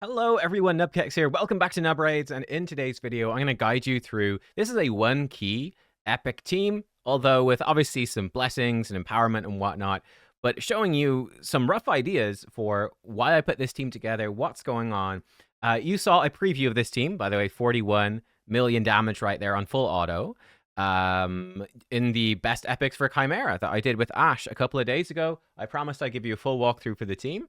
Hello everyone, nubkeks here. Welcome back to Nub Raids, and in today's video, I'm going to guide you through. This is a one-key epic team, although with obviously some blessings and empowerment and whatnot, but showing you some rough ideas for why I put this team together, what's going on. You saw a preview of this team, by the way, 41 million damage right there on full auto. In the best epics for Chimera that I did with Ash a couple of days ago. I promised I'd give you a full walkthrough for the team.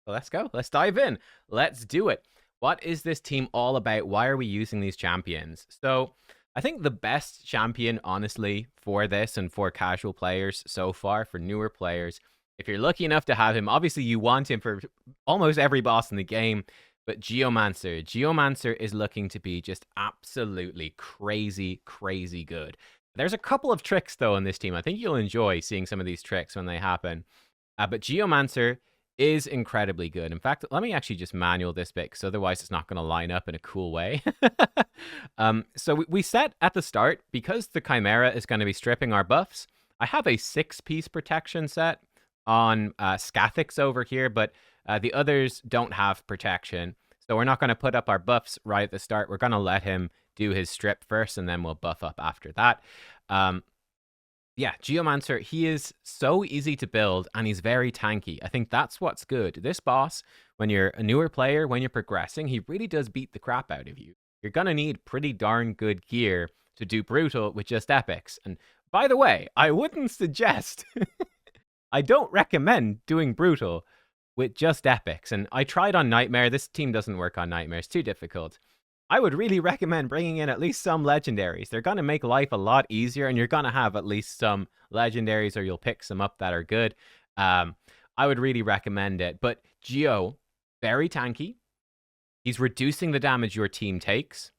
So let's go. Let's dive in. Let's do it. What is this team all about? Why are we using these champions? So I think the best champion, honestly, for this and for casual players so far, for newer players, if you're lucky enough to have him, obviously you want him for almost every boss in the game, but Geomancer. Geomancer is looking to be just absolutely crazy, crazy good. There's a couple of tricks, though, in this team. I think you'll enjoy seeing some of these tricks when they happen. But Geomancer is incredibly good. In fact, let me actually just manual this bit, because otherwise it's not going to line up in a cool way. So we set at the start, because the Chimera is going to be stripping our buffs, I have a 6-piece protection set on Scathix over here, but the others don't have protection. So we're not going to put up our buffs right at the start. We're going to let him do his strip first, and then we'll buff up after that. Yeah, Geomancer, he is so easy to build, and he's very tanky. I think that's what's good. This boss, when you're a newer player, when you're progressing, he really does beat the crap out of you. You're going to need pretty darn good gear to do Brutal with just epics. And by the way, I wouldn't suggest... I don't recommend doing Brutal with just epics. And I tried on Nightmare. This team doesn't work on Nightmare. It's too difficult. I would really recommend bringing in at least some legendaries. They're going to make life a lot easier, and you're going to have at least some legendaries, or you'll pick some up that are good. I would really recommend it. But Geo, very tanky. He's reducing the damage your team takes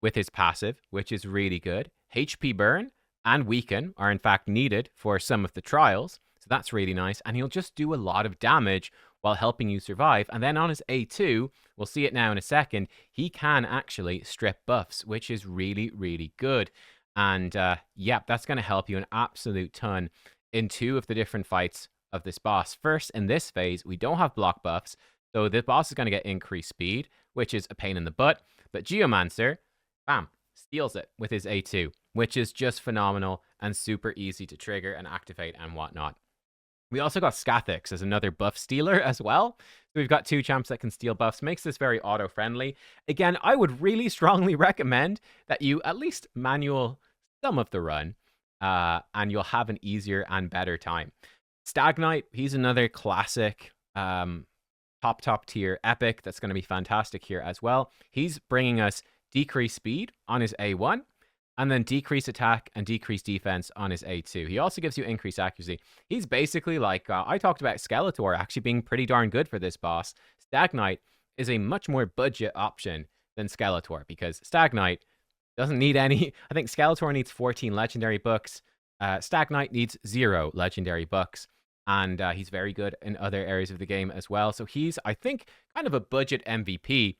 with his passive, which is really good. HP burn and weaken are in fact needed for some of the trials, so that's really nice. And he'll just do a lot of damage while helping you survive. And then on his A2, we'll see it now in a second, he can actually strip buffs, which is really, really good. And yeah, that's going to help you an absolute ton in 2 of the different fights of this boss. First, in this phase, we don't have block buffs, so the boss is going to get increased speed, which is a pain in the butt. But Geomancer, bam, steals it with his A2, which is just phenomenal and super easy to trigger and activate and whatnot. We also got Scathix as another buff stealer as well. So we've got 2 champs that can steal buffs. Makes this very auto-friendly. Again, I would really strongly recommend that you at least manual some of the run, and you'll have an easier and better time. Stag Knight, he's another classic top tier epic that's going to be fantastic here as well. He's bringing us decreased speed on his A1, and then decrease attack and decrease defense on his A2. He also gives you increased accuracy. He's basically like, I talked about Skeletor actually being pretty darn good for this boss. Stag Knight is a much more budget option than Skeletor, because Stag Knight doesn't need any... I think Skeletor needs 14 legendary books. Stag Knight needs 0 legendary books. And he's very good in other areas of the game as well. So he's, I think, kind of a budget MVP.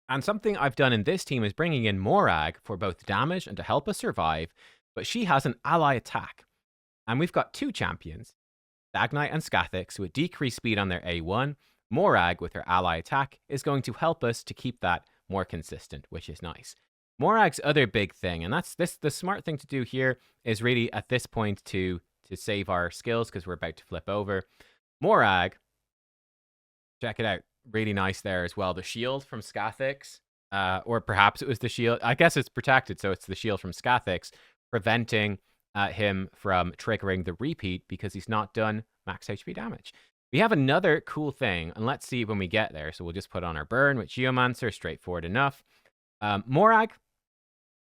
And something I've done in this team is bringing in Morag for both damage and to help us survive, but she has an ally attack. And we've got 2 champions, Stag Knight and Scathix, with decreased speed on their A1. Morag, with her ally attack, is going to help us to keep that more consistent, which is nice. Morag's other big thing, and that's the smart thing to do here, is really at this point to save our skills, because we're about to flip over. Morag, check it out. Really nice there as well. The shield from Scathix, or perhaps it was the shield. I guess it's protected, so it's the shield from Scathix, preventing him from triggering the repeat because he's not done max HP damage. We have another cool thing, and let's see when we get there. So we'll just put on our burn with Geomancer, straightforward enough. Morag,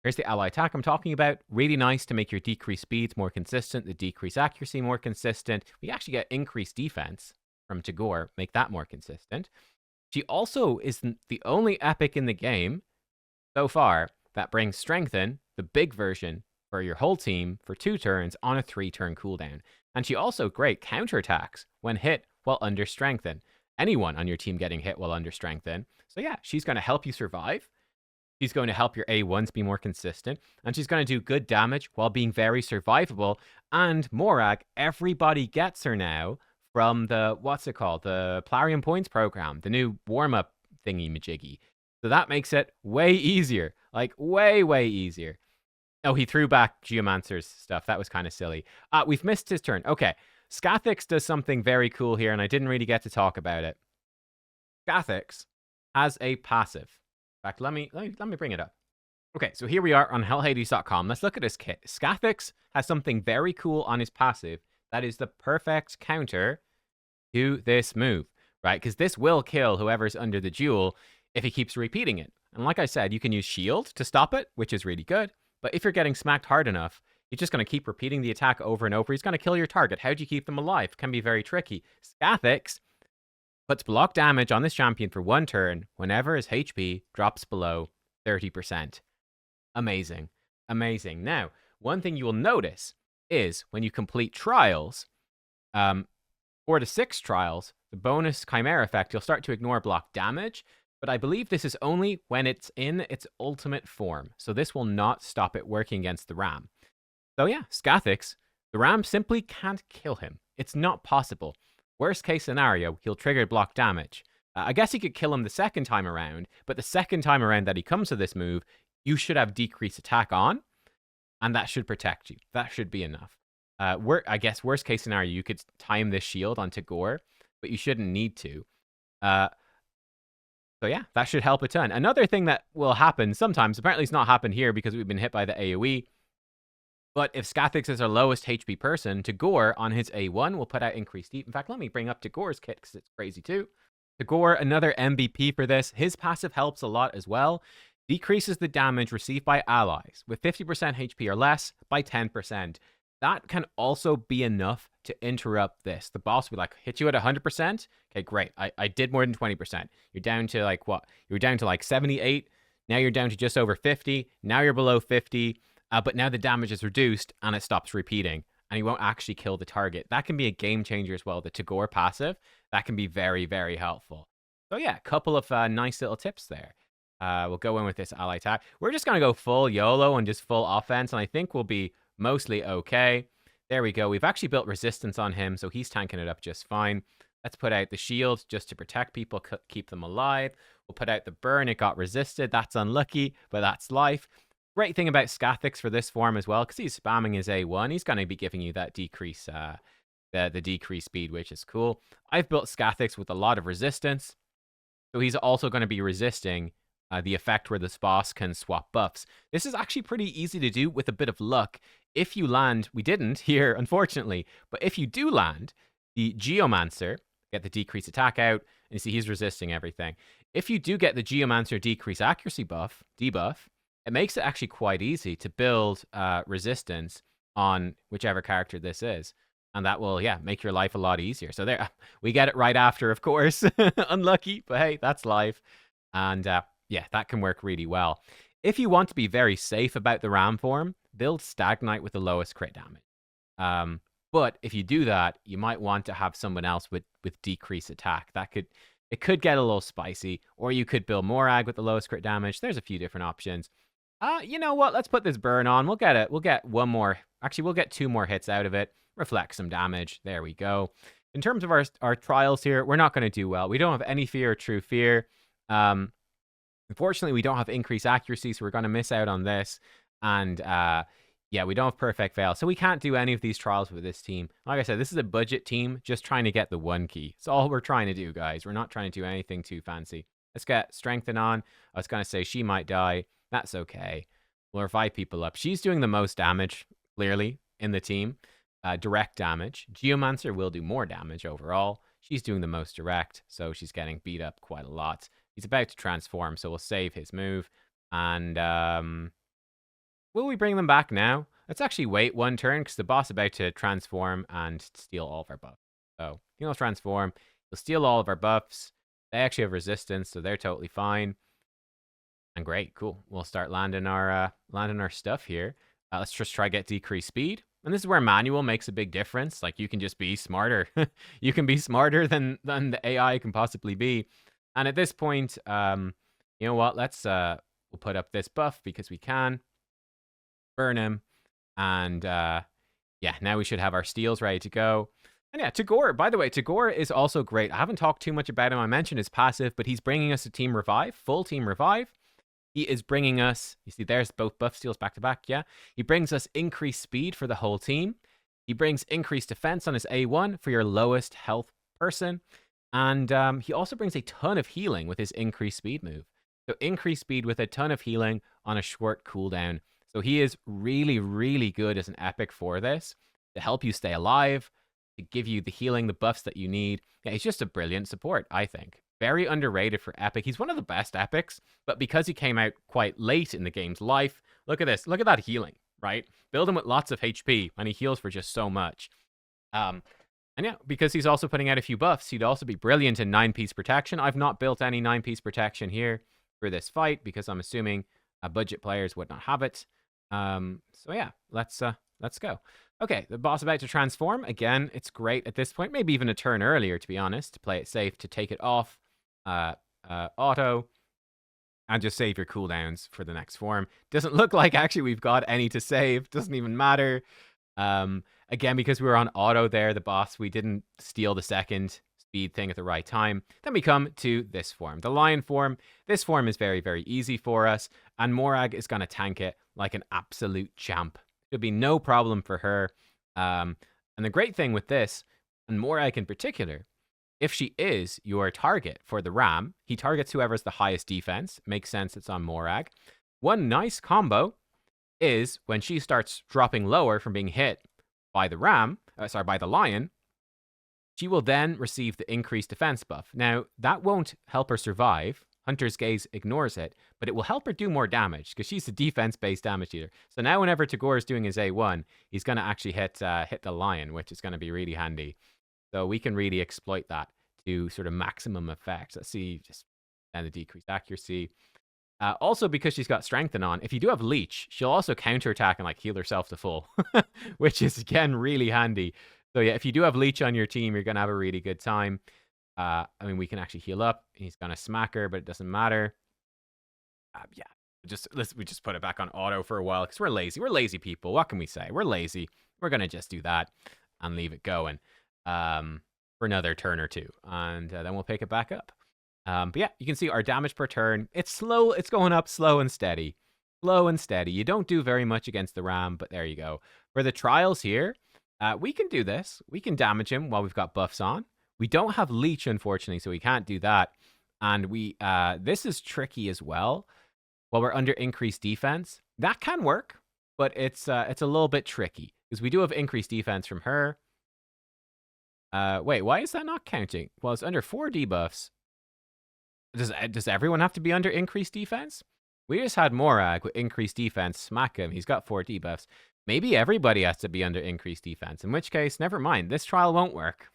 here's the ally attack I'm talking about. Really nice to make your decreased speeds more consistent, the decreased accuracy more consistent. We actually get increased defense from Tagore, make that more consistent. She also isn't the only epic in the game so far that brings Strengthen, the big version, for your whole team for 2 turns on a 3-turn cooldown. And she also great counterattacks when hit while under Strengthen. Anyone on your team getting hit while under Strengthen. So yeah, she's going to help you survive. She's going to help your A1s be more consistent. And she's going to do good damage while being very survivable. And Morag, everybody gets her now from the, what's it called? The Plarium Points program, the new warm-up thingy-majiggy. So that makes it way easier. Like, way, way easier. Oh, he threw back Geomancer's stuff. That was kind of silly. We've missed his turn. Okay. Scathix does something very cool here, and I didn't really get to talk about it. Scathix has a passive. In fact, let me bring it up. Okay, so here we are on hellhades.com. Let's look at his kit. Scathix has something very cool on his passive that is the perfect counter to this move, right? Because this will kill whoever's under the jewel if he keeps repeating it. And like I said, you can use shield to stop it, which is really good. But if you're getting smacked hard enough, you're just going to keep repeating the attack over and over. He's going to kill your target. How do you keep them alive? Can be very tricky. Scathix puts block damage on this champion for 1 turn whenever his HP drops below 30%. Amazing. Amazing. Now, one thing you will notice is when you complete trials, 4 to 6 trials, the bonus Chimera effect, you'll start to ignore block damage, but I believe this is only when it's in its ultimate form. So this will not stop it working against the Ram. So yeah, Scathix, the Ram simply can't kill him. It's not possible. Worst case scenario, he'll trigger block damage. I guess he could kill him the second time around, but the second time around that he comes to this move, you should have decreased attack on, and that should protect you. That should be enough. I guess worst case scenario, you could time this shield onto Gore, but you shouldn't need to. So yeah, that should help a ton. Another thing that will happen sometimes, apparently it's not happened here because we've been hit by the AoE, but if Scathix is our lowest HP person, Tagore on his A1 will put out increased heat. In fact, let me bring up Tagore's kit because it's crazy too. Tagore, another MVP for this. His passive helps a lot as well. Decreases the damage received by allies with 50% HP or less by 10%. That can also be enough to interrupt this. The boss will be like, hit you at 100%? Okay, great. I did more than 20%. You're down to like what? You're down to like 78. Now you're down to just over 50. Now you're below 50. But now the damage is reduced and it stops repeating. And you won't actually kill the target. That can be a game changer as well. The Tagore passive, that can be very, very helpful. So yeah, a couple of nice little tips there. We'll go in with this ally attack. We're just going to go full YOLO and just full offense. And I think we'll be mostly okay. There we go. We've actually built resistance on him, so he's tanking it up just fine. Let's put out the shield just to protect people, keep them alive. We'll put out the burn. It got resisted. That's unlucky, but that's life. Great thing about Scathix for this form as well, because he's spamming his A1. He's going to be giving you that decrease, the decrease speed, which is cool. I've built Scathix with a lot of resistance, so he's also going to be resisting the effect where this boss can swap buffs. This is actually pretty easy to do with a bit of luck. If you land, we didn't here, unfortunately, but if you do land, the Geomancer, get the decrease attack out, and you see he's resisting everything. If you do get the Geomancer decrease accuracy buff, debuff, it makes it actually quite easy to build resistance on whichever character this is. And that will, yeah, make your life a lot easier. So there, we get it right after, of course. Unlucky, but hey, that's life. And yeah, that can work really well. If you want to be very safe about the Ram form, build Stagnite with the lowest crit damage. But if you do that, you might want to have someone else with decreased attack. It could get a little spicy, or you could build Morag with the lowest crit damage. There's a few different options. You know what? Let's put this burn on. We'll get one more. Actually, we'll get 2 more hits out of it. Reflect some damage. There we go. In terms of our trials here, we're not going to do well. We don't have any fear or true fear. Unfortunately, we don't have increased accuracy, so we're going to miss out on this. And yeah, we don't have perfect veil, so we can't do any of these trials with this team. Like I said, this is a budget team, just trying to get the 1 key. It's all we're trying to do, guys. We're not trying to do anything too fancy. Let's get Strengthen on. I was going to say she might die. That's okay. We'll revive people up. She's doing the most damage, clearly, in the team. Direct damage. Geomancer will do more damage overall. She's doing the most direct, so she's getting beat up quite a lot. He's about to transform, so we'll save his move. And will we bring them back now? Let's actually wait 1 turn, because the boss is about to transform and steal all of our buffs. So he'll transform. He'll steal all of our buffs. They actually have resistance, so they're totally fine. And great, cool. We'll start landing our stuff here. Let's just try to get decreased speed. And this is where manual makes a big difference. Like, you can just be smarter. You can be smarter than the AI can possibly be. And at this point, you know what? We'll put up this buff because we can. Burn him. And yeah, now we should have our steals ready to go. And yeah, Tagore, by the way, Tagore is also great. I haven't talked too much about him. I mentioned his passive, but he's bringing us a team revive, full team revive. He is bringing us, you see, there's both buff steals back to back, yeah? He brings us increased speed for the whole team. He brings increased defense on his A1 for your lowest health person. And he also brings a ton of healing with his increased speed move. So increased speed with a ton of healing on a short cooldown. So he is really, really good as an epic for this, to help you stay alive, to give you the healing, the buffs that you need. Yeah, he's just a brilliant support, I think. Very underrated for epic. He's one of the best epics, but because he came out quite late in the game's life, look at this. Look at that healing, right? Build him with lots of HP, and he heals for just so much. And yeah, because he's also putting out a few buffs, he'd also be brilliant in 9-piece protection. I've not built any 9-piece protection here for this fight because I'm assuming budget players would not have it. So yeah, let's go. Okay, the boss about to transform. Again, it's great at this point. Maybe even a turn earlier, to be honest, to play it safe, to take it off auto, and just save your cooldowns for the next form. Doesn't look like actually we've got any to save. Doesn't even matter. Again, because we were on auto there, the boss, we didn't steal the second speed thing at the right time. Then we come to this form, the lion form. This form is very, very easy for us, and Morag is going to tank it like an absolute champ. It'll be no problem for her. And the great thing with this, and Morag in particular, if she is your target for the ram, he targets whoever's the highest defense. Makes sense, it's on Morag. One nice combo is when she starts dropping lower from being hit by the by the lion, she will then receive the increased defense buff. Now, that won't help her survive. Hunter's Gaze ignores it, but it will help her do more damage because she's a defense-based damage dealer. So now whenever Tagore is doing his A1, he's going to actually hit the lion, which is going to be really handy. So we can really exploit that to sort of maximum effect. Let's see, just and the decreased accuracy. Also, because she's got Strengthen on, if you do have Leech, she'll also counterattack and like heal herself to full, which is, again, really handy. So yeah, if you do have Leech on your team, you're going to have a really good time. I mean, we can actually heal up. He's going to smack her, but it doesn't matter. Yeah, we just put it back on auto for a while because we're lazy. We're lazy people. What can we say? We're lazy. We're going to just do that and leave it going for another turn or two. And then we'll pick it back up. But yeah, you can see our damage per turn. It's slow. It's going up slow and steady. Slow and steady. You don't do very much against the ram, but there you go. For the trials here, we can do this. We can damage him while we've got buffs on. We don't have Leech, unfortunately, so we can't do that. And this is tricky as well. While we're under increased defense, that can work, but it's a little bit tricky because we do have increased defense from her. Wait, why is that not counting? Well, it's under 4 debuffs. Does everyone have to be under increased defense? We just had Morag with increased defense smack him. He's got 4 debuffs. Maybe everybody has to be under increased defense, in which case, never mind. This trial won't work.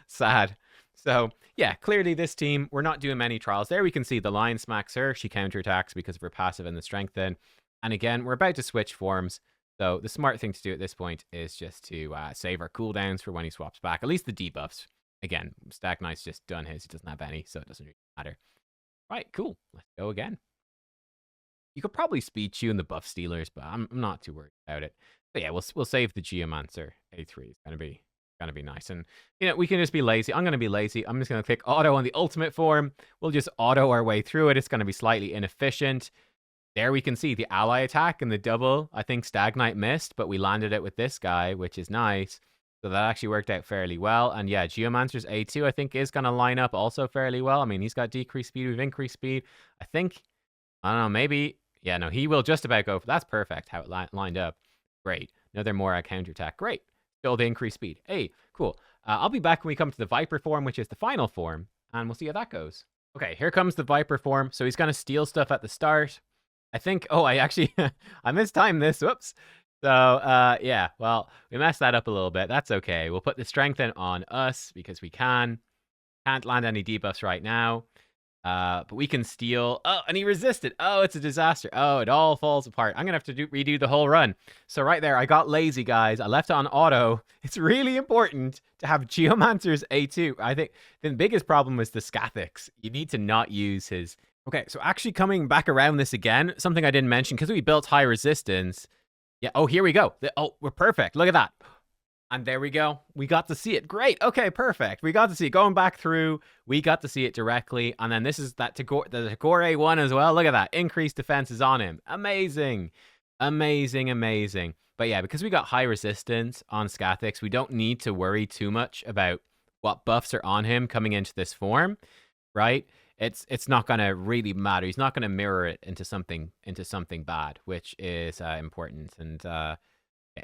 Sad. So, yeah, clearly this team, we're not doing many trials. There we can see the lion smacks her. She counterattacks because of her passive and the strengthen. And again, we're about to switch forms. So the smart thing to do at this point is just to save our cooldowns for when he swaps back. At least the debuffs. Again, Stag Knight's just done his. He doesn't have any, so it doesn't really matter. Right, cool. Let's go again. You could probably speed tune the buff stealers, but I'm not too worried about it. But yeah, we'll save the Geomancer. A3 is gonna be nice. And you know, we can just be lazy. I'm gonna be lazy. I'm just gonna click auto on the ultimate form. We'll just auto our way through it. It's gonna be slightly inefficient. There we can see the ally attack and the double. I think Stag Knight missed, but we landed it with this guy, which is nice. So that actually worked out fairly well. And yeah, Geomancer's A2, I think, is gonna line up also fairly well. I mean, he's got decreased speed with increased speed. I think, I don't know, maybe. Yeah, no, he will just about go for that's perfect how it lined up. Great. Another Morag counterattack. Great. Still the increased speed. Hey, cool. I'll be back when we come to the Viper form, which is the final form, and we'll see how that goes. Okay, here comes the Viper form. So he's going to steal stuff at the start. I think, oh, I actually, I mistimed this. Whoops. So, yeah, well, we messed that up a little bit. That's okay. We'll put the strengthen on us because we can. Can't land any debuffs right now. But we can steal. Oh, and he resisted. Oh, it's a disaster. Oh, it all falls apart. I'm gonna have to redo the whole run. So right there, I got lazy, guys. I left it on auto. It's really important to have Geomancer's A2. I think the biggest problem was the Scathix. You need to not use his. Okay, so actually coming back around this again, something I didn't mention, because we built high resistance. Yeah, oh, here we go. Oh, we're perfect. Look at that. And there we go. We got to see it. Great. Okay, perfect. We got to see it. Going back through, we got to see it directly. And then this is that the Tagore one as well. Look at that. Increased defenses on him. Amazing. Amazing, amazing. But yeah, because we got high resistance on Scathix, we don't need to worry too much about what buffs are on him coming into this form, right? It's not gonna really matter. He's not gonna mirror it into something bad, which is important. And yeah,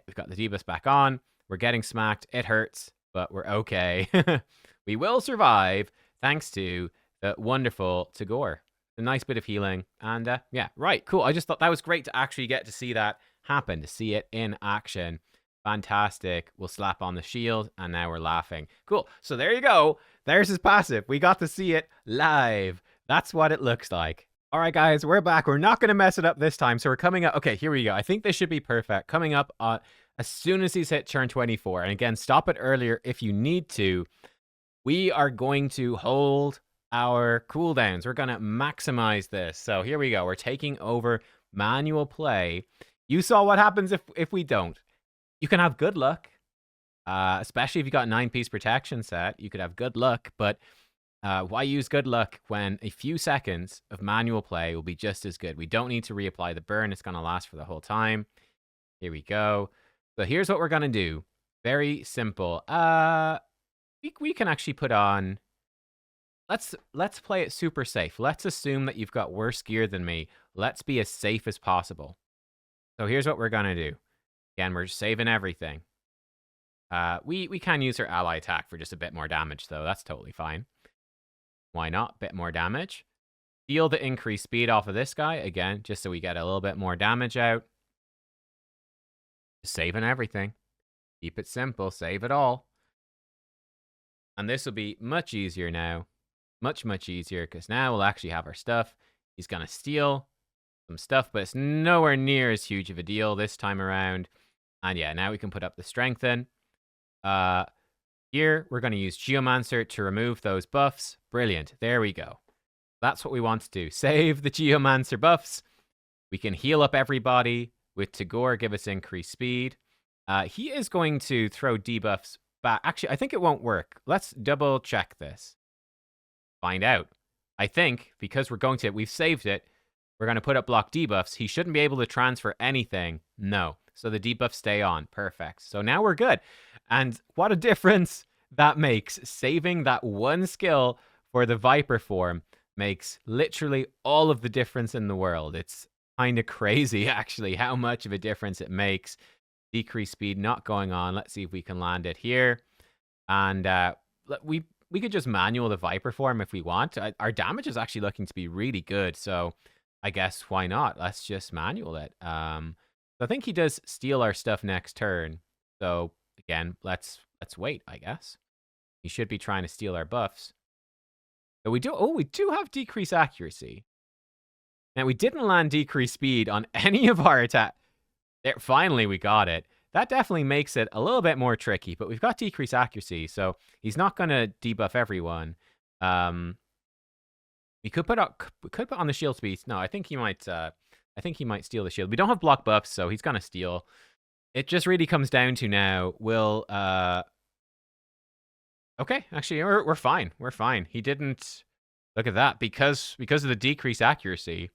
we've got the debuffs back on. We're getting smacked. It hurts, but we're okay. We will survive thanks to the wonderful Tagore. A nice bit of healing. And yeah, right, cool. I just thought that was great to actually get to see that happen, to see it in action. Fantastic. We'll slap on the shield, and now we're laughing. Cool. So there you go. There's his passive. We got to see it live. That's what it looks like. All right, guys, we're back. We're not going to mess it up this time. So we're coming up. Okay, here we go. I think this should be perfect. Coming up as soon as he's hit turn 24. And again, stop it earlier if you need to. We are going to hold our cooldowns. We're going to maximize this. So here we go. We're taking over manual play. You saw what happens if we don't. You can have good luck, especially if you got 9-piece protection set. You could have good luck, but why use good luck when a few seconds of manual play will be just as good? We don't need to reapply the burn. It's going to last for the whole time. Here we go. So here's what we're going to do. Very simple. We can actually put on... Let's play it super safe. Let's assume that you've got worse gear than me. Let's be as safe as possible. So here's what we're going to do. Again, we're saving everything. We can use our ally attack for just a bit more damage, though. That's totally fine. Why not? Bit more damage. Steal the increased speed off of this guy, again, just so we get a little bit more damage out. Saving everything. Keep it simple. Save it all. And this will be much easier now. Much, much easier, because now we'll actually have our stuff. He's going to steal some stuff, but it's nowhere near as huge of a deal this time around. And yeah, now we can put up the strengthen. Here, we're going to use Geomancer to remove those buffs. Brilliant. There we go. That's what we want to do. Save the Geomancer buffs. We can heal up everybody with Tagore, give us increased speed. He is going to throw debuffs back. Actually, I think it won't work. Let's double check this. Find out. I think, because we've saved it, we're going to put up block debuffs. He shouldn't be able to transfer anything. No. So the debuffs stay on. Perfect. So now we're good. And what a difference that makes. Saving that one skill for the Viper form makes literally all of the difference in the world. It's kind of crazy, actually, how much of a difference it makes. Decrease speed not going on. Let's see if we can land it here. And we could just manual the Viper form if we want. Our damage is actually looking to be really good. So I guess why not? Let's just manual it. So I think he does steal our stuff next turn. So again, let's wait, I guess. He should be trying to steal our buffs. So we do have decreased accuracy. Now we didn't land decreased speed on any of our attack. There, finally we got it. That definitely makes it a little bit more tricky, but we've got decreased accuracy, so he's not going to debuff everyone. We could put on the shield speed. No, I think he might steal the shield. We don't have block buffs, so he's gonna steal. It just really comes down to now. Okay, actually, we're fine. We're fine. He didn't look at that because of the decreased accuracy.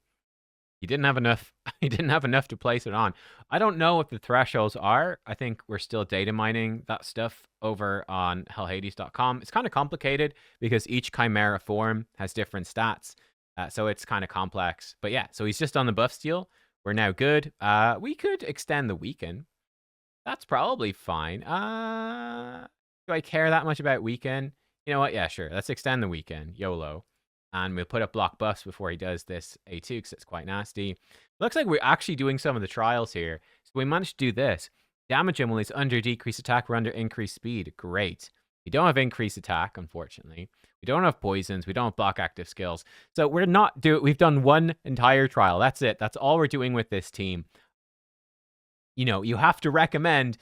He didn't have enough. He didn't have enough to place it on. I don't know what the thresholds are. I think we're still data mining that stuff over on hellhades.com. It's kind of complicated because each Chimera form has different stats. So it's kind of complex. But yeah, so he's just on the buff steal. We're now good. We could extend the weaken. That's probably fine. Do I care that much about weaken? You know what? Yeah, sure. Let's extend the weaken. YOLO. And we'll put up block buffs before he does this A2 because it's quite nasty. Looks like we're actually doing some of the trials here. So we managed to do this. Damage him while he's under decreased attack or under increased speed. Great. We don't have increased attack, unfortunately. We don't have poisons. We don't have block active skills. So we're not we've done one entire trial. That's it. That's all we're doing with this team. You know, you have to recommend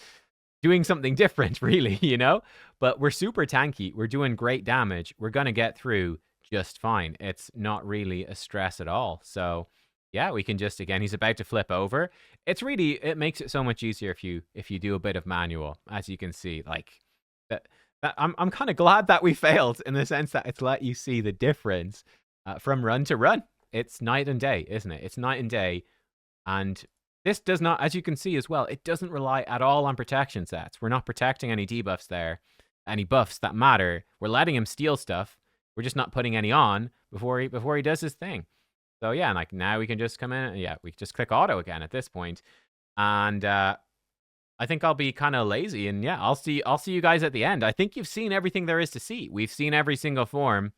doing something different, really, you know? But we're super tanky. We're doing great damage. We're going to get through just fine. It's not really a stress at all. So yeah, we can just, again, he's about to flip over. It's really, it makes it so much easier if you do a bit of manual, as you can see. Like, that, I'm kind of glad that we failed in the sense that it's let you see the difference from run to run. It's night and day, isn't it? It's night and day. And this does not, as you can see as well, it doesn't rely at all on protection sets. We're not protecting any debuffs there, any buffs that matter. We're letting him steal stuff. We're just not putting any on before he does his thing. So yeah, and like now we can just come in and yeah, we just click auto again at this point. And I think I'll be kind of lazy and yeah, I'll see you guys at the end. I think you've seen everything there is to see. We've seen every single form.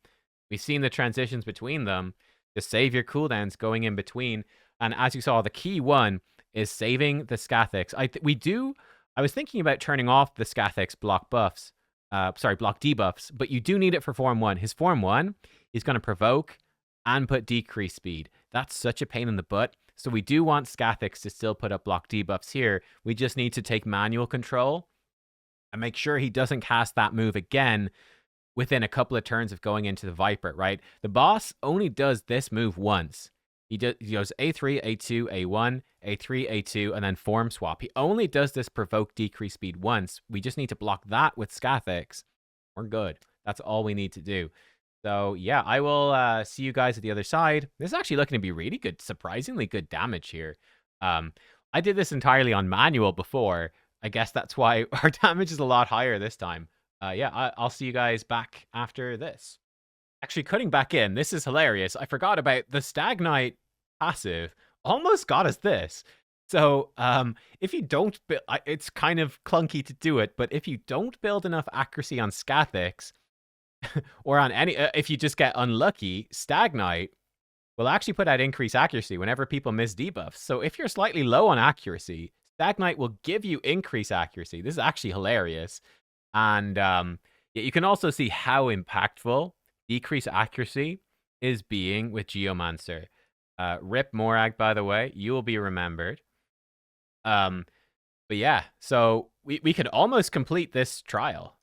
We've seen the transitions between them. Just save your cooldowns going in between. And as you saw, the key one is saving the Scathix. I was thinking about turning off the Scathix block buffs. Block debuffs, but you do need it for Form 1. His Form 1 is going to provoke and put decrease speed. That's such a pain in the butt. So we do want Scathix to still put up block debuffs here. We just need to take manual control and make sure he doesn't cast that move again within a couple of turns of going into the Viper, right? The boss only does this move once. He goes A3, A2, A1, A3, A2, and then form swap. He only does this provoke decrease speed once. We just need to block that with Scathix. We're good. That's all we need to do. So, yeah, I will see you guys at the other side. This is actually looking to be really good, surprisingly good damage here. I did this entirely on manual before. I guess that's why our damage is a lot higher this time. Yeah, I'll see you guys back after this. Actually, cutting back in, this is hilarious. I forgot about the Stagnite passive. Almost got us this. So, if you don't build, it's kind of clunky to do it, but if you don't build enough accuracy on Scathix, or on any, if you just get unlucky, Stagnite will actually put out increased accuracy whenever people miss debuffs. So if you're slightly low on accuracy, Stagnite will give you increased accuracy. This is actually hilarious. And yeah, you can also see how impactful decreased accuracy is being with Geomancer. Rip Morag, by the way, you will be remembered. But yeah, so we could almost complete this trial.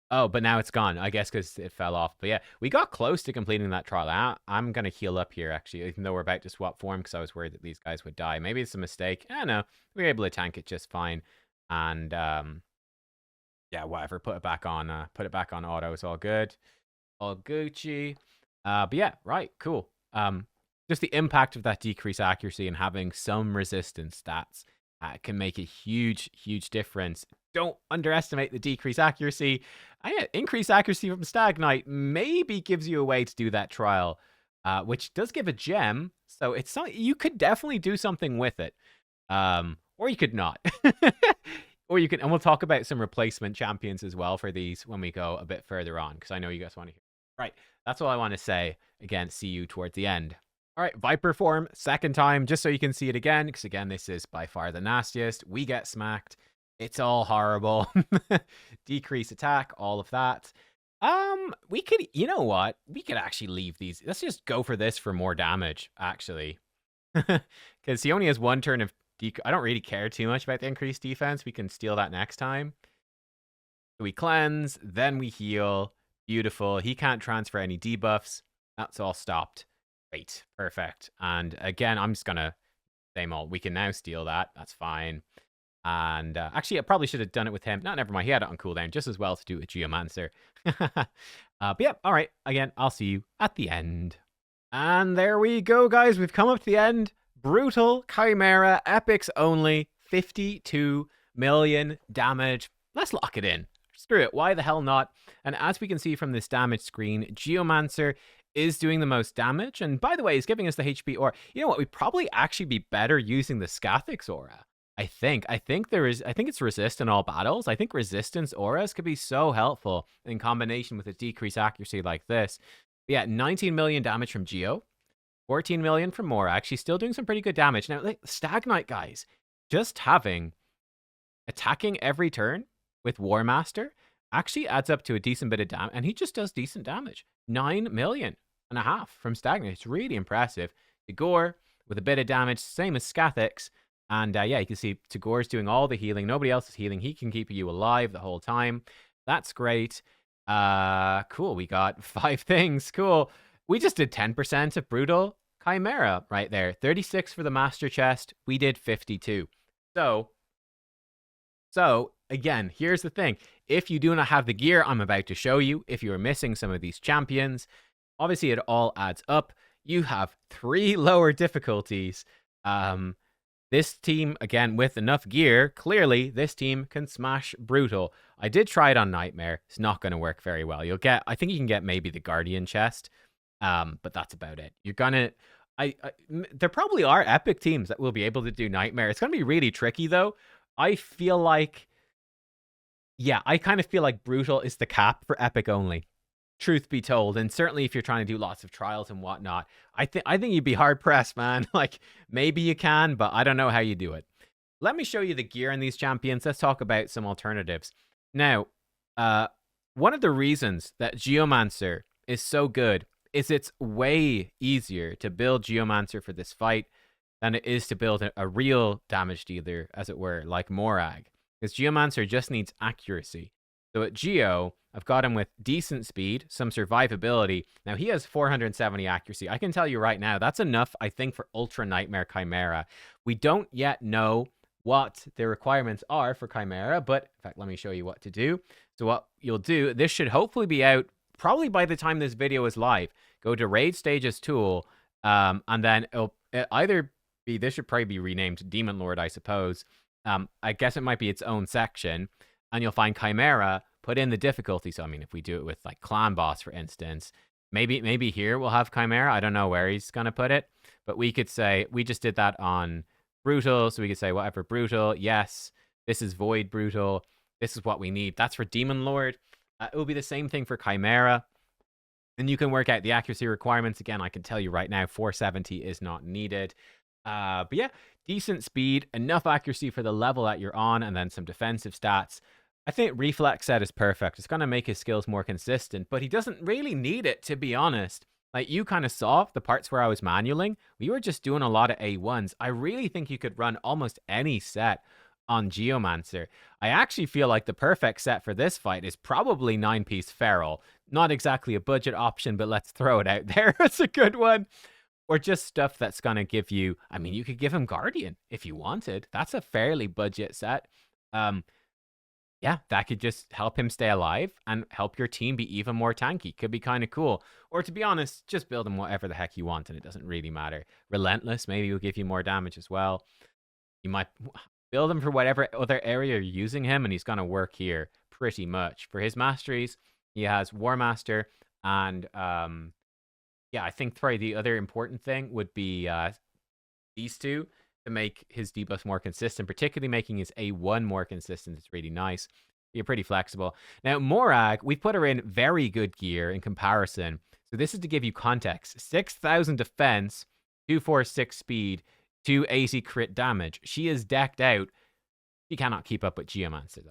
Oh, but now it's gone, I guess, because it fell off. But yeah, we got close to completing that trial. I'm going to heal up here, actually, even though we're about to swap form, because I was worried that these guys would die. Maybe it's a mistake. I don't know. We were able to tank it just fine. And yeah, whatever. Put it back on auto. It's all good. All Gucci. But yeah, right. Cool. Just the impact of that decreased accuracy and having some resistance stats can make a huge, huge difference. Don't underestimate the decreased accuracy. Increased accuracy from Stagnite maybe gives you a way to do that trial, which does give a gem. So it's something you could definitely do something with it, or you could not. Or you can, and we'll talk about some replacement champions as well for these when we go a bit further on, because I know you guys want to hear. Right, that's all I want to say. Again, see you towards the end. All right, Viper form, second time, just so you can see it again, because again, this is by far the nastiest. We get smacked. It's all horrible. Decrease attack, all of that. We could, you know what? We could actually leave these. Let's just go for this for more damage, actually. Because he only has one turn of I don't really care too much about the increased defense. We can steal that next time. So we cleanse, then we heal. Beautiful. He can't transfer any debuffs. That's all stopped. Great. Perfect. And again, I'm just going to same old. We can now steal that. That's fine. And actually, I probably should have done it with him. No, never mind. He had it on cooldown just as well to do it with Geomancer. But yeah, all right. Again, I'll see you at the end. And there we go, guys. We've come up to the end. Brutal Chimera, EPICS only, 52 million damage. Let's lock it in. Screw it. Why the hell not? And as we can see from this damage screen, Geomancer is doing the most damage. And by the way, he's giving us the HP aura. You know what? We'd probably actually be better using the Scathix aura. I think it's resist in all battles. I think resistance auras could be so helpful in combination with a decreased accuracy like this. But yeah, 19 million damage from Geo. 14 million from Morag. She's still doing some pretty good damage. Now, like, Stagnite, guys, just attacking every turn with War Master actually adds up to a decent bit of damage, and he just does decent damage. 9.5 million from Stagnite. It's really impressive. Tagore with a bit of damage, same as Scathix. And yeah, you can see Tagore's doing all the healing. Nobody else is healing. He can keep you alive the whole time. That's great. Cool. We got 5 things. Cool. We just did 10% of Brutal Chimera right there. 36 for the Master Chest. We did 52. So again, here's the thing. If you do not have the gear I'm about to show you, if you are missing some of these champions, obviously it all adds up. You have 3 lower difficulties. This team, again, with enough gear, clearly this team can smash Brutal. I did try it on Nightmare. It's not going to work very well. I think you can get maybe the Guardian chest, but that's about it. You're gonna, there probably are epic teams that will be able to do Nightmare. It's gonna be really tricky though. I feel like, yeah, I kind of feel like Brutal is the cap for epic only. Truth be told, and certainly if you're trying to do lots of trials and whatnot, I think you'd be hard pressed, man. Like maybe you can, but I don't know how you do it. Let me show you the gear in these champions. Let's talk about some alternatives. Now, one of the reasons that Geomancer is so good is it's way easier to build Geomancer for this fight than it is to build a real damage dealer, as it were, like Morag. Because Geomancer just needs accuracy. So at Geo, I've got him with decent speed, some survivability. Now, he has 470 accuracy. I can tell you right now, that's enough, I think, for Ultra Nightmare Chimera. We don't yet know what the requirements are for Chimera, but in fact, let me show you what to do. So what you'll do, this should hopefully be out probably by the time this video is live. Go to Raid Stages tool, and then it'll either be, this should probably be renamed Demon Lord, I suppose. I guess it might be its own section, and you'll find Chimera, put in the difficulty. So, I mean, if we do it with like Clan Boss, for instance, maybe here we'll have Chimera. I don't know where he's going to put it, but we could say, we just did that on Brutal. So we could say, whatever, Brutal. Yes, this is Void Brutal. This is what we need. That's for Demon Lord. It will be the same thing for Chimera. And you can work out the accuracy requirements. Again, I can tell you right now, 470 is not needed. But yeah, decent speed, enough accuracy for the level that you're on, and then some defensive stats. I think Reflex Set is perfect. It's going to make his skills more consistent, but he doesn't really need it, to be honest. Like, you kind of saw the parts where I was manualing. We were just doing a lot of A1s. I really think you could run almost any set on Geomancer. I actually feel like the perfect set for this fight is probably 9-piece Feral. Not exactly a budget option, but let's throw it out there. It's a good one. Or just stuff that's going to give you, I mean, you could give him Guardian if you wanted. That's a fairly budget set. Yeah, that could just help him stay alive and help your team be even more tanky. Could be kind of cool. Or to be honest, just build him whatever the heck you want and it doesn't really matter. Relentless maybe will give you more damage as well. You might build him for whatever other area you're using him, and he's going to work here pretty much. For his masteries, he has War Master, and yeah, I think probably the other important thing would be these two to make his debuffs more consistent, particularly making his A1 more consistent. It's really nice. You're pretty flexible. Now, Morag, we put her in very good gear in comparison. So this is to give you context. 6,000 defense, 246 speed, 280 crit damage. She is decked out. She cannot keep up with Geomancer,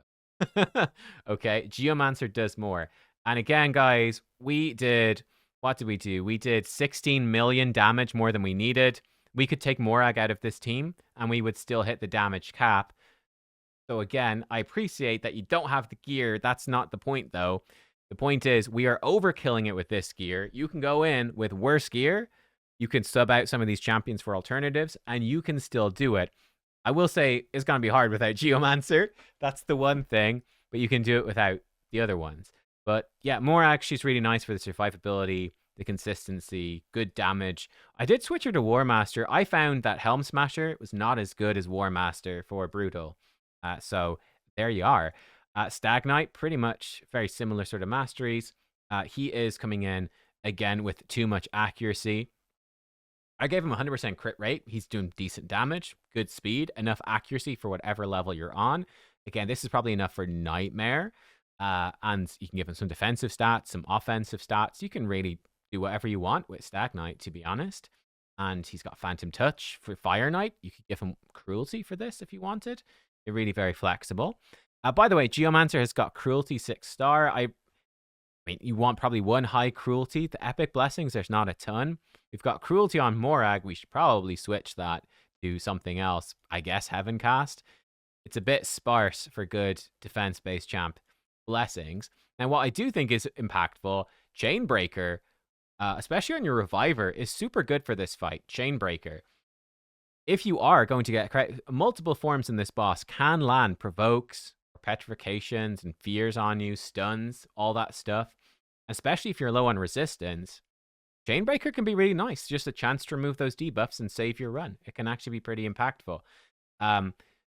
though. Okay, Geomancer does more. And again, guys, we did... What did we do? We did 16 million damage more than we needed. We could take Morag out of this team, and we would still hit the damage cap. So again, I appreciate that you don't have the gear. That's not the point, though. The point is, we are overkilling it with this gear. You can go in with worse gear. You can sub out some of these champions for alternatives, and you can still do it. I will say, it's going to be hard without Geomancer. That's the one thing, but you can do it without the other ones. But yeah, Morag, she's really nice for the survivability, the consistency, good damage. I did switch her to War Master. I found that Helm Smasher was not as good as War Master for Brutal. So there you are. Stag Knight, pretty much very similar sort of masteries. He is coming in, again, with too much accuracy. I gave him 100% crit rate. He's doing decent damage, good speed, enough accuracy for whatever level you're on. Again, this is probably enough for Nightmare. And you can give him some defensive stats, some offensive stats. You can really do whatever you want with Stag Knight, to be honest. And he's got Phantom Touch for Fire Knight. You could give him Cruelty for this if you wanted. They're really very flexible. By the way, Geomancer has got Cruelty 6-star. I mean, you want probably one high Cruelty. The Epic Blessings, there's not a ton. We've got Cruelty on Morag. We should probably switch that to something else. I guess Heaven Cast. It's a bit sparse for good defense-based champ. Blessings. Now, what I do think is impactful, Chainbreaker. especially on your Reviver, is super good for this fight. Chainbreaker. If you are going to get multiple forms in this boss can land provokes, petrifications, and fears on you, stuns, all that stuff. Especially if you're low on resistance, Chainbreaker can be really nice. Just a chance to remove those debuffs and save your run. It can actually be pretty impactful.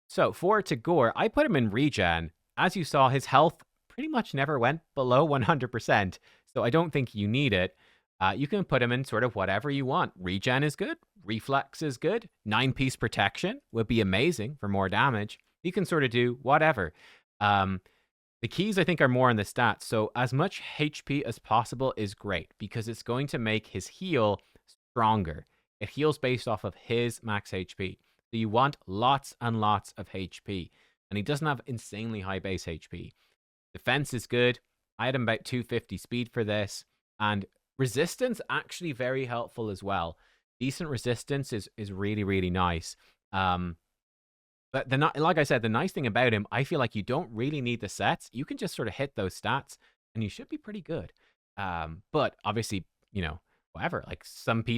So for Tagore, I put him in regen. As you saw, his health pretty much never went below 100%. So I don't think you need it. You can put him in sort of whatever you want. Regen is good. Reflex is good. 9-piece protection would be amazing for more damage. You can sort of do whatever. The keys, I think, are more in the stats. So as much HP as possible is great because it's going to make his heal stronger. It heals based off of his max HP. So you want lots and lots of HP. And he doesn't have insanely high base HP. Defense is good. I had him about 250 speed for this. And resistance, actually very helpful as well. Decent resistance is really, really nice. But like I said, the nice thing about him, I feel like you don't really need the sets. You can just sort of hit those stats, and you should be pretty good. But obviously, you know, whatever. Like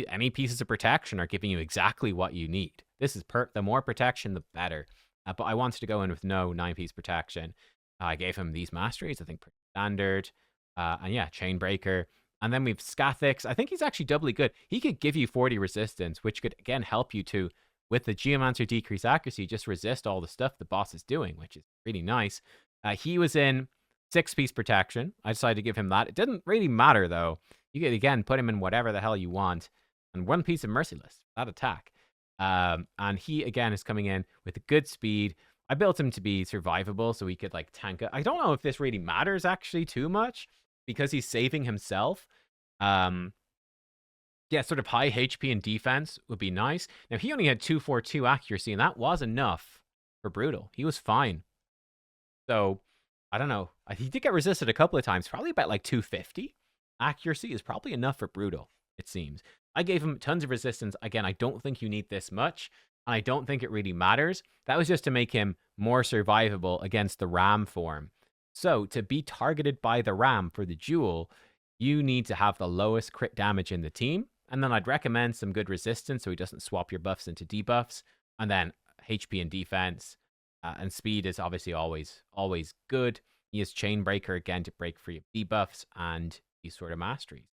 any pieces of protection are giving you exactly what you need. This is the more protection, the better. But I wanted to go in with no 9-piece protection. I gave him these masteries, I think pretty standard. And yeah, Chainbreaker. And then we've Scathix. I think he's actually doubly good. He could give you 40 resistance, which could, again, help you to, with the Geomancer decrease accuracy, just resist all the stuff the boss is doing, which is really nice. He was in 6-piece protection. I decided to give him that. It didn't really matter, though. You could, again, put him in whatever the hell you want. And 1 piece of Merciless, that attack. And he, again, is coming in with a good speed. I built him to be survivable, so he could, like, tank it. I don't know if this really matters, actually, too much, because he's saving himself. Yeah, sort of high HP and defense would be nice. Now, he only had 242 accuracy, and that was enough for Brutal. He was fine. So, I don't know. He did get resisted a couple of times, probably about like 250. Accuracy is probably enough for Brutal, it seems. I gave him tons of resistance. Again, I don't think you need this much, and I don't think it really matters. That was just to make him more survivable against the Ram form. So, to be targeted by the Ram for the duel, you need to have the lowest crit damage in the team. And then I'd recommend some good resistance so he doesn't swap your buffs into debuffs. And then HP and defense. And speed is obviously always good. He has Chainbreaker again to break free of debuffs and these sort of masteries.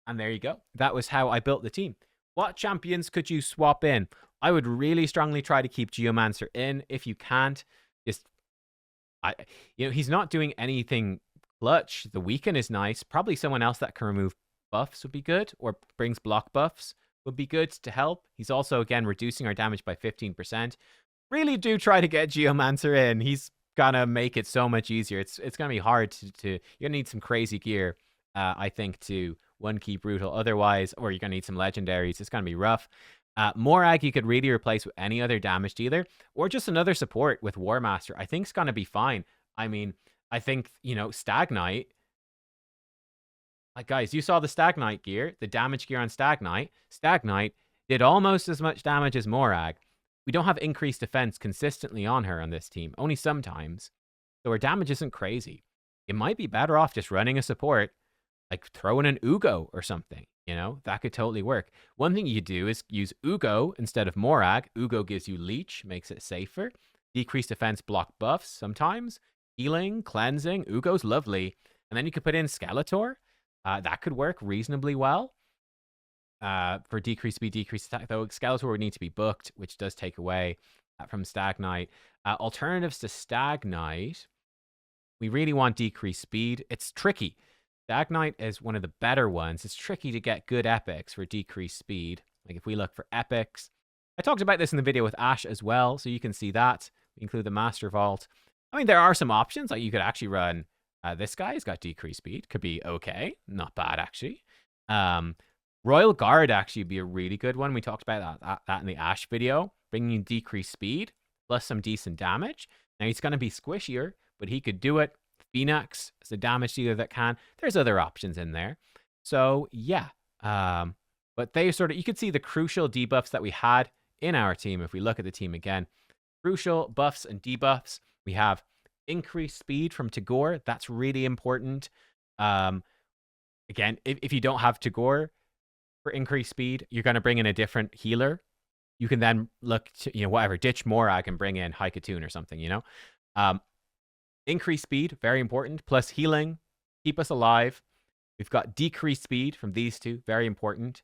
And there you go. That was how I built the team. What champions could you swap in? I would really strongly try to keep Geomancer in. If you can't, just he's not doing anything clutch. The weaken is nice. Probably someone else that can remove buffs would be good, or brings block buffs would be good to help. He's also, again, reducing our damage by 15%. Really do try to get Geomancer in. He's gonna make it so much easier. It's gonna be hard to you're gonna need some crazy gear, I think, to one-key Brutal. Otherwise, or you're gonna need some legendaries. It's gonna be rough. Morag you could really replace with any other damage dealer, or just another support with War Master. I think it's gonna be fine. I mean, I think, Stag Knight. Like, guys, you saw the Stag Knight gear, the damage gear on Stag Knight. Stag Knight did almost as much damage as Morag. We don't have increased defense consistently on her on this team, only sometimes. So her damage isn't crazy. It might be better off just running a support, like throwing an Ugo or something. That could totally work. One thing you do is use Ugo instead of Morag. Ugo gives you Leech, makes it safer. Decreased defense, block buffs sometimes. Healing, cleansing. Ugo's lovely. And then you could put in Skeletor. That could work reasonably well. For decreased speed, decreased attack, though Skeletor would need to be booked, which does take away from Stag Knight. Alternatives to Stag Knight, we really want decreased speed. It's tricky. Stag Knight is one of the better ones. It's tricky to get good epics for decreased speed. Like if we look for epics, I talked about this in the video with Ash as well, so you can see that. We include the Master Vault. I mean, there are some options. Like you could actually run this guy. He's got decreased speed. Could be okay. Not bad, actually. Royal Guard actually would be a really good one. We talked about that in the Ash video. Bringing decreased speed plus some decent damage. Now, he's going to be squishier, but he could do it. Phoenix is a damage dealer that can. There's other options in there. So, yeah. But they you could see the crucial debuffs that we had in our team. If we look at the team again, crucial buffs and debuffs. We have increased speed from Tagore. That's really important. Again, if you don't have Tagore for increased speed, you're going to bring in a different healer. You can then look to, whatever, ditch more. I can bring in Haikatoon or something. Increased speed, very important. Plus healing, keep us alive. We've got decreased speed from these two, very important.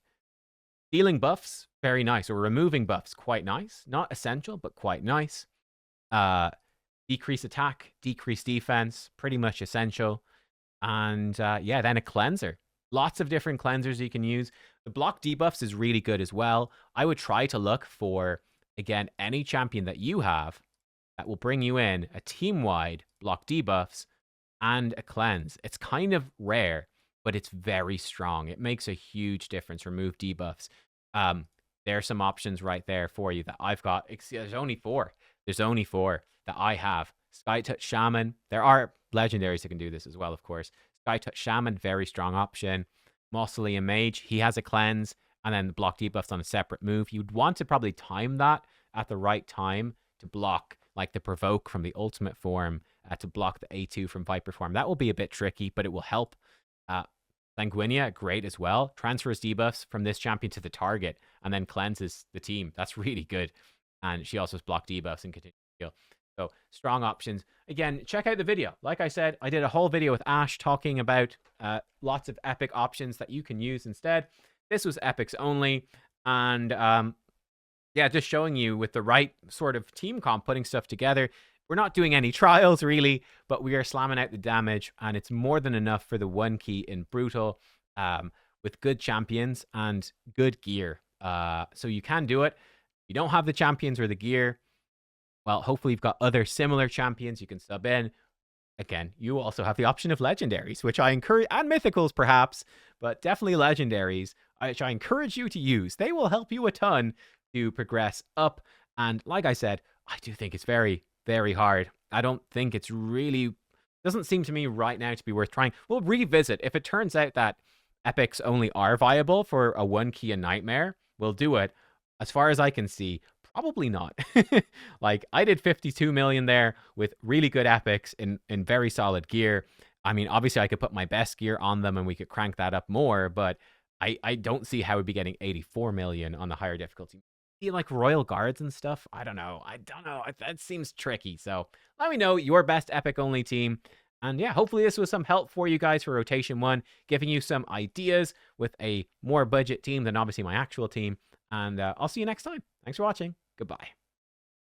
Healing buffs, very nice. Or removing buffs, quite nice. Not essential, but quite nice. Decrease attack, decrease defense, pretty much essential. And yeah, then a cleanser. Lots of different cleansers you can use. The block debuffs is really good as well. I would try to look for, again, any champion that you have that will bring you in a team-wide block debuffs and a cleanse. It's kind of rare, but it's very strong. It makes a huge difference. Remove debuffs. There's some options right there for you that I've got. There's only 4. There's only 4 that I have. Sky Touch Shaman. There are legendaries that can do this as well, of course. Sky Touch Shaman, very strong option. Mausoleum Mage, he has a cleanse, and then the block debuffs on a separate move. You'd want to probably time that at the right time to block, like the Provoke from the ultimate form, to block the A2 from Viper form. That will be a bit tricky, but it will help. Sanguinia, great as well. Transfers debuffs from this champion to the target, and then cleanses the team. That's really good. And she also has block debuffs and continue to heal. So strong options. Again, check out the video. Like I said, I did a whole video with Ash talking about lots of epic options that you can use instead. This was epics only. And yeah, just showing you with the right sort of team comp, putting stuff together. We're not doing any trials really, but we are slamming out the damage, and it's more than enough for the 1 key in Brutal with good champions and good gear. So you can do it. If you don't have the champions or the gear, well, hopefully you've got other similar champions you can sub in. Again, you also have the option of legendaries, which I encourage, and mythicals perhaps, but definitely legendaries, which I encourage you to use. They will help you a ton to progress up. And like I said, I do think it's very, very hard. I don't think it's really, doesn't seem to me right now to be worth trying. We'll revisit. If it turns out that epics only are viable for a 1 key and Nightmare, we'll do it. As far as I can see, probably not. Like, I did 52 million there with really good epics in very solid gear. I mean, obviously I could put my best gear on them and we could crank that up more, but I don't see how we'd be getting 84 million on the higher difficulty. Like Royal Guards and stuff, I don't know. That seems tricky. So let me know your best epic only team. And yeah, hopefully this was some help for you guys for Rotation 1, giving you some ideas with a more budget team than obviously my actual team. And I'll see you next time. Thanks for watching. Goodbye.